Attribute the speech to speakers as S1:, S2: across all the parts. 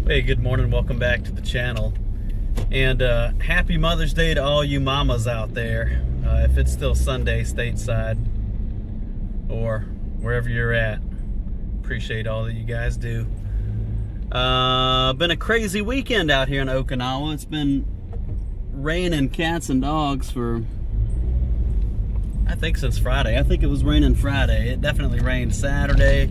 S1: Hey, good morning. Welcome back to the channel. And happy Mother's Day to all you mamas out there. If it's still Sunday stateside or wherever you're at, appreciate all that you guys do. Been a crazy weekend out here in Okinawa. It's been raining cats and dogs for, I think, since Friday. I think it was raining Friday. It definitely rained Saturday.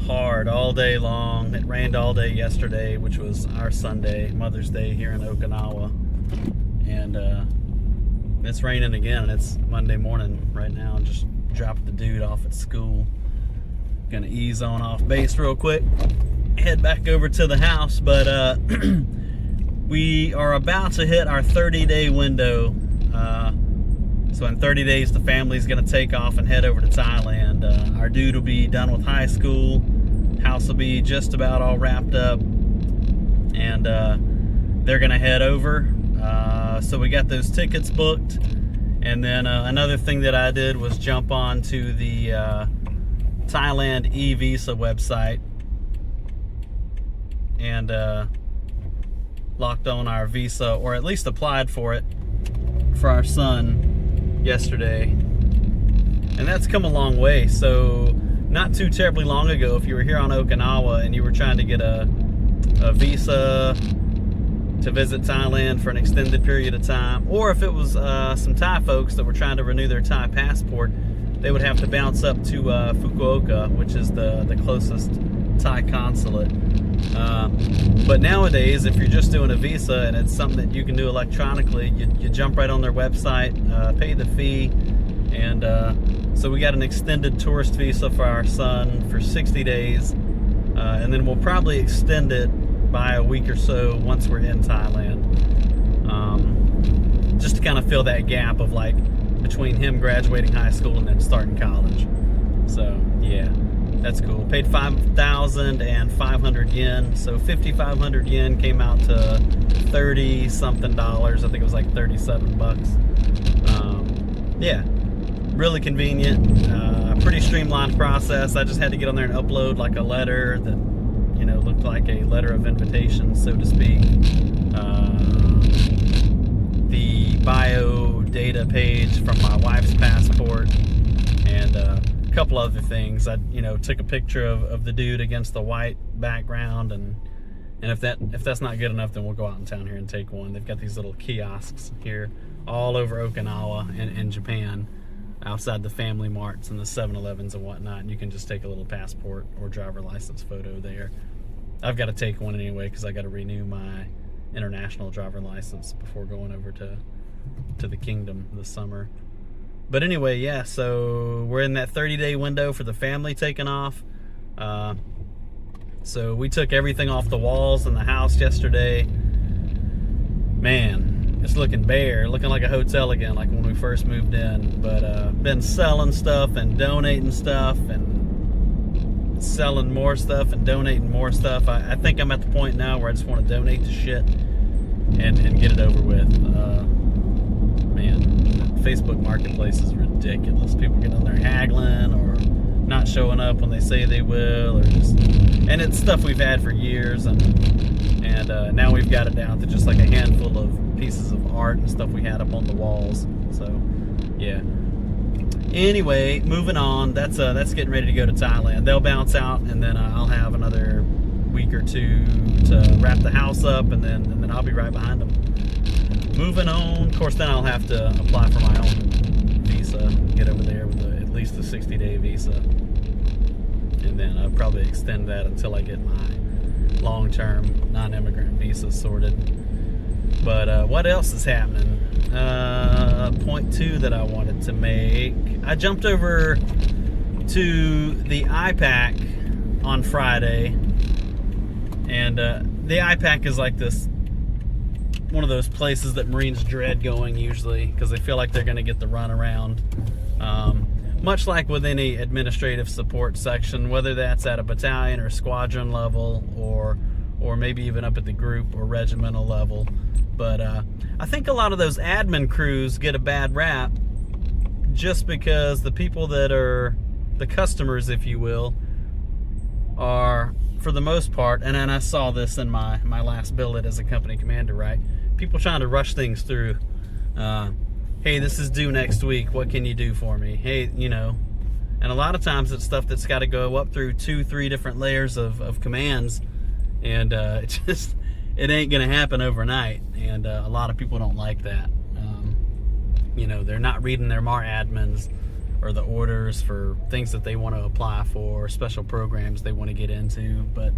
S1: Hard all day long. It rained all day yesterday, which was our Sunday, Mother's Day here in Okinawa. And it's raining again. It's Monday morning right now. Just dropped the dude off at school. Gonna ease on off base real quick, head back over to the house. But we are about to hit our 30-day window. So in 30 days, the family's gonna take off and head over to Thailand. Our dude will be done with high school. House will be just about all wrapped up. And they're gonna head over. So we got those tickets booked. And then another thing that I did was jump on to the Thailand e-visa website. And locked on our visa, or at least applied for it, for our son yesterday, and that's come a long way. So not too terribly long ago, if you were here on Okinawa and you were trying to get a visa to visit Thailand for an extended period of time, or if it was some Thai folks that were trying to renew their Thai passport, they would have to bounce up to Fukuoka, which is the closest Thai consulate. But nowadays, if you're just doing a visa and it's something that you can do electronically, you jump right on their website, pay the fee, and so we got an extended tourist visa for our son for 60 days, and then we'll probably extend it by a week or so once we're in Thailand, just to kind of fill that gap of like between him graduating high school and then starting college. So yeah, that's cool. Paid 5,500 yen, so 5,500 yen came out to 30 something dollars. I think it was like 37 bucks. Yeah, really convenient, pretty streamlined process. I just had to get on there and upload like a letter that, you know, looked like a letter of invitation, so to speak. The bio data page from my wife's passport, and a couple other things. I, took a picture of the dude against the white background, and if that's not good enough, then we'll go out in town here and take one. They've got these little kiosks here all over Okinawa and Japan, outside the Family Marts and the 7-Elevens and whatnot, and you can just take a little passport or driver license photo there. I've got to take one anyway because I got to renew my international driver license before going over to the kingdom this summer. But anyway, yeah, so we're in that 30-day window for the family taking off. So we took everything off the walls in the house yesterday. Man, it's looking bare, looking like a hotel again, like when we first moved in. But been selling stuff and donating stuff and selling more stuff and donating more stuff. I think I'm at the point now where I just want to donate the shit and get it over with. Man, Facebook Marketplace is ridiculous. People get on there haggling or not showing up when they say they will, or just, and it's stuff we've had for years, and now we've got it down to just like a handful of pieces of art and stuff we had up on the walls. So yeah. Anyway, moving on. That's getting ready to go to Thailand. They'll bounce out, and then I'll have another week or two to wrap the house up, and then I'll be right behind them. Moving on. Of course, then I'll have to apply for my own visa, get over there with at least a 60-day visa, and then I'll probably extend that until I get my long-term non-immigrant visa sorted. But what else is happening? Point 2 that I wanted to make. I jumped over to the IPAC on Friday, and the IPAC is like this, one of those places that Marines dread going usually because they feel like they're going to get the runaround. Much like with any administrative support section, whether that's at a battalion or squadron level, or maybe even up at the group or regimental level. But I think a lot of those admin crews get a bad rap just because the people that are the customers, if you will, are, for the most part, and then I saw this in my last billet as a company commander, right? People trying to rush things through. Hey, this is due next week. What can you do for me? Hey, you know, and a lot of times it's stuff that's got to go up through 2-3 different layers of commands, and it ain't gonna happen overnight. And a lot of people don't like that. You know, they're not reading their MAR admins or the orders for things that they want to apply for, special programs they want to get into. But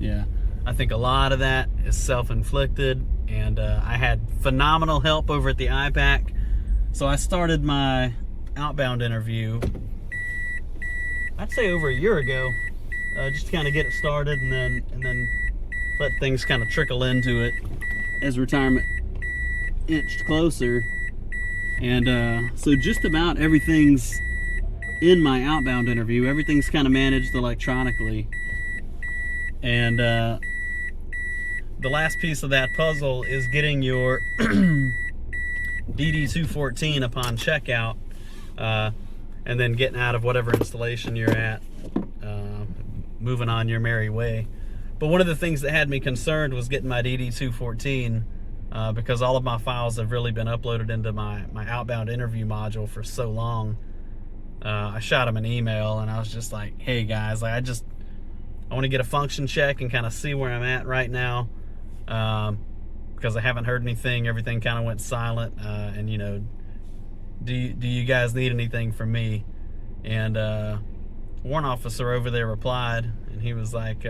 S1: yeah, I think a lot of that is self-inflicted, and I had phenomenal help over at the IPAC. So I started my outbound interview, I'd say over a year ago, just to kind of get it started, and then let things kind of trickle into it as retirement inched closer. And so just about everything's in my outbound interview. Everything's kind of managed electronically. And the last piece of that puzzle is getting your DD214 upon checkout, and then getting out of whatever installation you're at, moving on your merry way. But one of the things that had me concerned was getting my DD214, because all of my files have really been uploaded into my outbound interview module for so long. I shot them an email, and I was just like, hey guys, like I want to get a function check and kind of see where I'm at right now, because I haven't heard anything. Everything kind of went silent, and you know, do you guys need anything from me? And one officer over there replied, and he was like,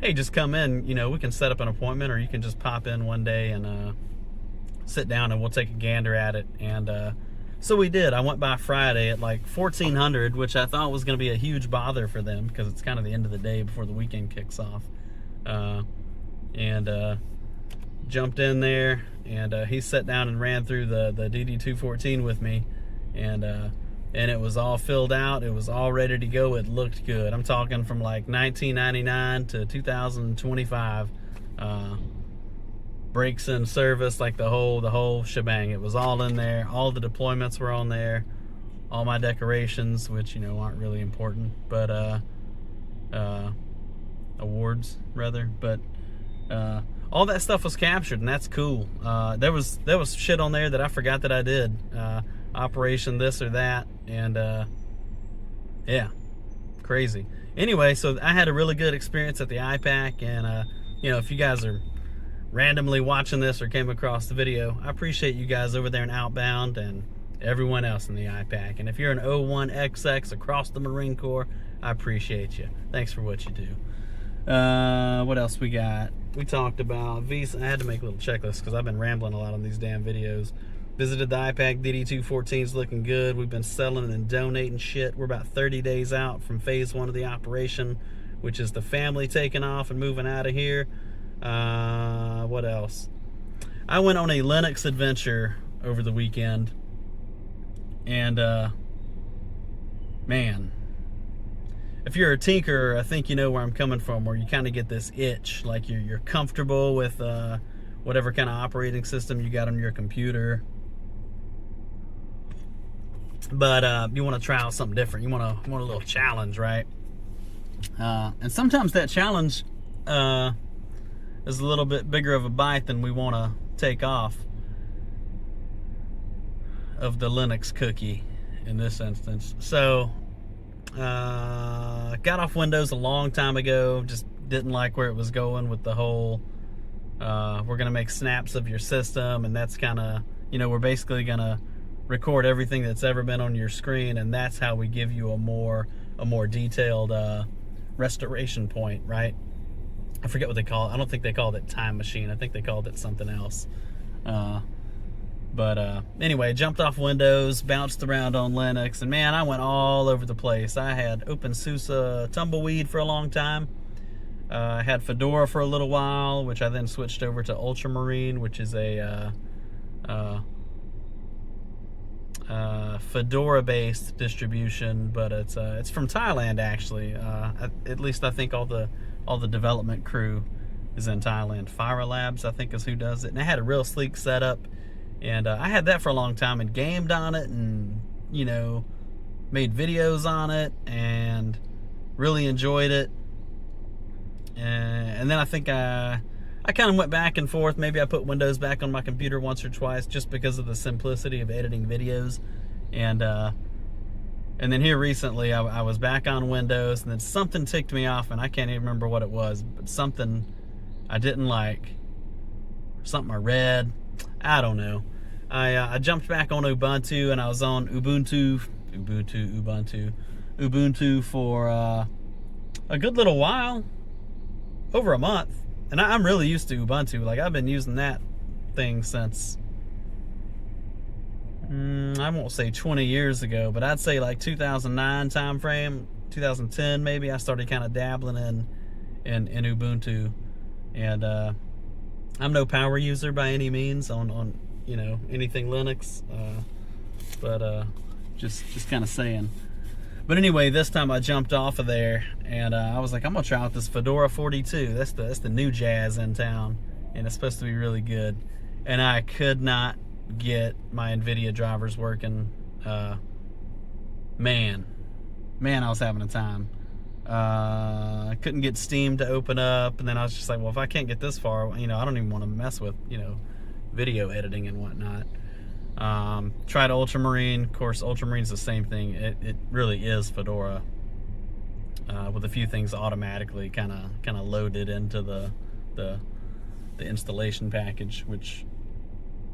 S1: hey, just come in, you know, we can set up an appointment, or you can just pop in one day and sit down and we'll take a gander at it. And so we did. I went by Friday at like 1400, which I thought was going to be a huge bother for them because it's kind of the end of the day before the weekend kicks off. And jumped in there, and he sat down and ran through the DD214 with me, and it was all filled out. It was all ready to go. It looked good. I'm talking from like 1999 to 2025. Breaks in service, like the whole shebang. It was all in there. All the deployments were on there. All my decorations, which, you know, aren't really important, but awards rather. But all that stuff was captured, and that's cool. There was shit on there that I forgot that I did. Operation this or that, and yeah, crazy. Anyway, so I had a really good experience at the IPAC, and you know, if you guys are randomly watching this or came across the video, I appreciate you guys over there in Outbound and everyone else in the IPAC. And if you're an 01XX across the Marine Corps, I appreciate you. Thanks for what you do. What else we got? We talked about Visa. I had to make a little checklist because I've been rambling a lot on these damn videos. Visited the IPAC. DD214 is looking good. We've been selling and donating shit. We're about 30 days out from phase 1 of the operation, which is the family taking off and moving out of here. What else? I went on a Linux adventure over the weekend, and man, if you're a tinker, I think you know where I'm coming from, where you kind of get this itch, like you're comfortable with whatever kind of operating system you got on your computer, but you want to try out something different. You want a little challenge, right? And sometimes that challenge is a little bit bigger of a bite than we want to take off of the Linux cookie in this instance. So got off Windows a long time ago. Just didn't like where it was going with the whole we're gonna make snaps of your system, and that's kind of, you know, we're basically gonna record everything that's ever been on your screen, and that's how we give you a more detailed restoration point, right? I forget what they call it. I don't think they called it Time Machine. I think they called it something else. But anyway, jumped off Windows, bounced around on Linux, and man, I went all over the place. I had OpenSUSE Tumbleweed for a long time. I had Fedora for a little while, which I then switched over to Ultramarine, which is a Fedora-based distribution, but it's from Thailand actually. At least I think all the development crew is in Thailand. Fira Labs, I think, is who does it. And it had a real sleek setup, and I had that for a long time and gamed on it, and, you know, made videos on it and really enjoyed it. And then I think I kind of went back and forth. Maybe I put Windows back on my computer once or twice just because of the simplicity of editing videos. And then here recently, I was back on Windows, and then something ticked me off, and I can't even remember what it was, but something I didn't like, something I read, I don't know. I jumped back on Ubuntu, and I was on Ubuntu for a good little while, over a month. And I'm really used to Ubuntu. Like, I've been using that thing since, I won't say 20 years ago, but I'd say like 2009 time frame, 2010 maybe. I started kind of dabbling in Ubuntu, and I'm no power user by any means on you know, anything Linux, but just kind of saying. But anyway, this time I jumped off of there, and I was like, I'm gonna try out this Fedora 42. That's the new jazz in town, and it's supposed to be really good. And I could not get my NVIDIA drivers working. Man, I was having a time. I couldn't get Steam to open up, and then I was just like, well, if I can't get this far, you know, I don't even want to mess with, you know, video editing and whatnot. Tried Ultramarine. Of course, Ultramarine's the same thing. It really is Fedora, with a few things automatically kind of loaded into the installation package, which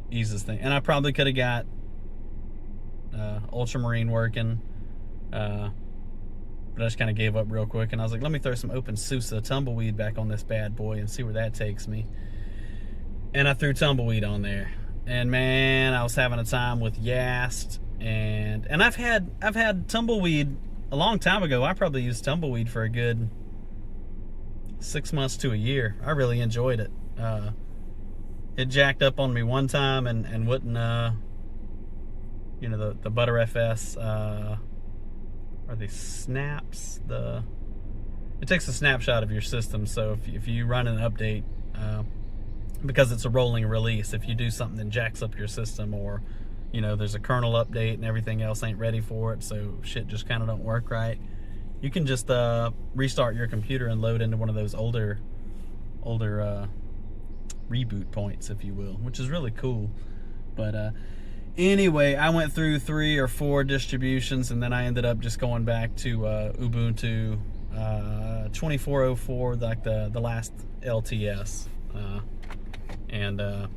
S1: eases things. And I probably could have got Ultramarine working, but I just kind of gave up real quick, and I was like, let me throw some OpenSUSE Tumbleweed back on this bad boy and see where that takes me. And I threw Tumbleweed on there, and man, I was having a time with Yast, and I've had Tumbleweed a long time ago. I probably used Tumbleweed for a good 6 months to a year. I really enjoyed it. It jacked up on me one time and wouldn't, you know, the ButterFS, are they snaps? It takes a snapshot of your system, so if you run an update, because it's a rolling release, if you do something that jacks up your system, or, you know, there's a kernel update and everything else ain't ready for it, so shit just kind of don't work right, you can just restart your computer and load into one of those older reboot points, if you will, which is really cool. But anyway, I went through 3 or 4 distributions, and then I ended up just going back to Ubuntu 2404, like the last LTS, and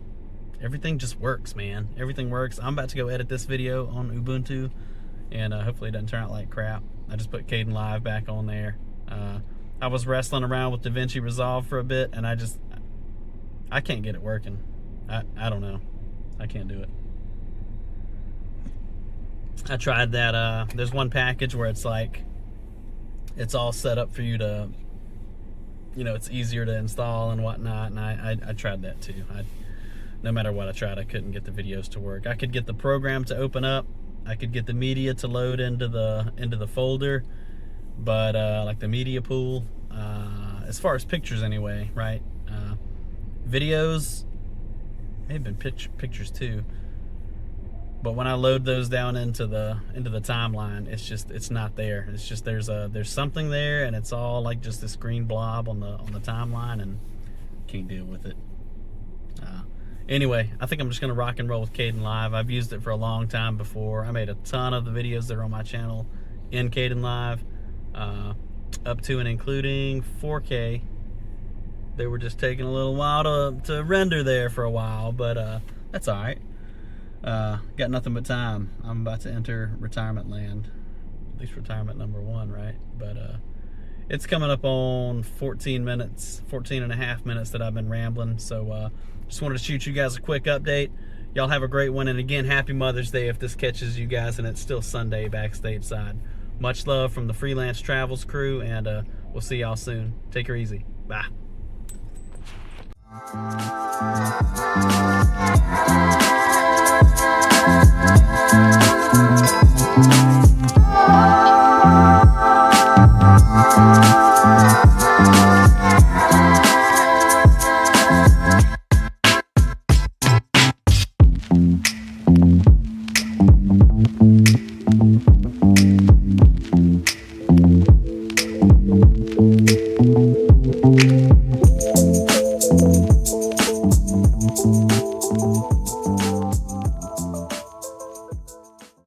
S1: everything just works, man. Everything works. I'm about to go edit this video on Ubuntu, and hopefully it doesn't turn out like crap. I just put Kdenlive back on there. I was wrestling around with DaVinci Resolve for a bit, and I can't get it working. I don't know. I can't do it. I tried that. There's one package where it's like, it's all set up for you to, you know, it's easier to install and whatnot, and I tried that too. No matter what I tried, I couldn't get the videos to work. I could get the program to open up, I could get the media to load into the folder, but like the media pool, as far as pictures anyway, right? Videos may have been pictures too, but when I load those down into the timeline, it's not there. It's just there's something there, and it's all like just this green blob on the timeline, and can't deal with it. Anyway, I think I'm just gonna rock and roll with Kdenlive. I've used it for a long time before. I made a ton of the videos that are on my channel in Kdenlive, up to and including 4K. They were just taking a little while to render there for a while, but that's all right. Got nothing but time. I'm about to enter retirement land, at least retirement number 1, right? But it's coming up on 14 and a half minutes that I've been rambling. So just wanted to shoot you guys a quick update. Y'all have a great one, and again, happy Mother's Day if this catches you guys and it's still Sunday back stateside. Much love from the Freelance Travels crew, and we'll see y'all soon. Take her easy. Bye.